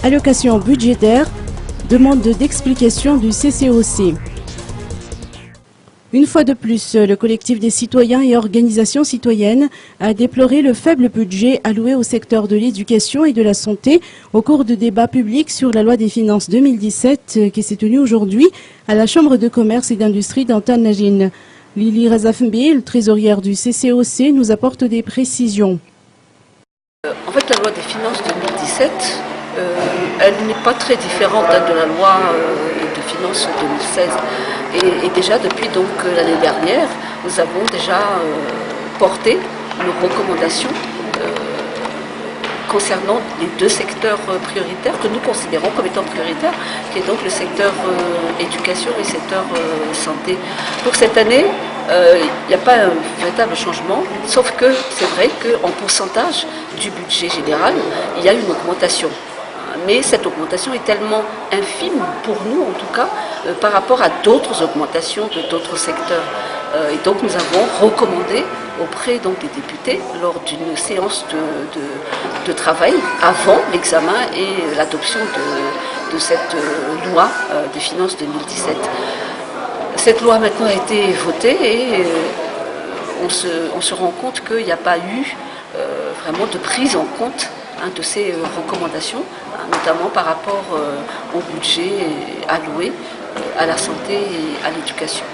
Allocation budgétaire, demande d'explication du CCOC. Une fois de plus, le collectif des citoyens et organisations citoyennes a déploré le faible budget alloué au secteur de l'éducation et de la santé au cours de débats publics sur la loi des finances 2017 qui s'est tenue aujourd'hui à la Chambre de commerce et d'industrie d'Antanagine. Lili Razafmbil, trésorière du CCOC, nous apporte des précisions. En fait, la loi des finances 2017, elle n'est pas très différente de la loi de finances 2016. Et déjà depuis donc l'année dernière, nous avons déjà porté nos recommandations concernant les deux secteurs prioritaires que nous considérons comme étant prioritaires, qui est donc le secteur éducation et le secteur santé. Pour cette année, il n'y a pas un véritable changement, sauf que c'est vrai qu'en pourcentage du budget général, il y a une augmentation. Mais cette augmentation est tellement infime, pour nous en tout cas, par rapport à d'autres augmentations de d'autres secteurs. Et donc nous avons recommandé auprès donc, des députés, lors d'une séance de travail, avant l'examen et l'adoption de cette loi des finances 2017. Cette loi maintenant a été votée et on se rend compte qu'il n'y a pas eu vraiment de prise en compte de ces recommandations, notamment par rapport au budget alloué à la santé et à l'éducation.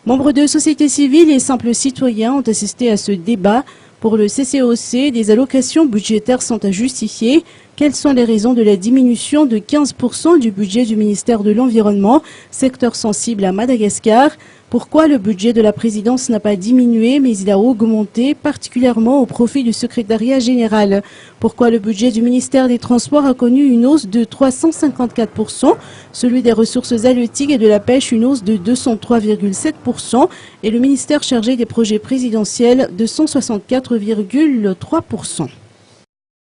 Membres de société civile et simples citoyens ont assisté à ce débat. Pour le CCOC, des allocations budgétaires sont à justifier. Quelles sont les raisons de la diminution de 15% du budget du ministère de l'Environnement, secteur sensible à Madagascar? Pourquoi le budget de la présidence n'a pas diminué, mais il a augmenté, particulièrement au profit du secrétariat général? Pourquoi le budget du ministère des Transports a connu une hausse de 354%, celui des ressources halieutiques et de la pêche une hausse de 203,7% et le ministère chargé des projets présidentiels de 164,3%?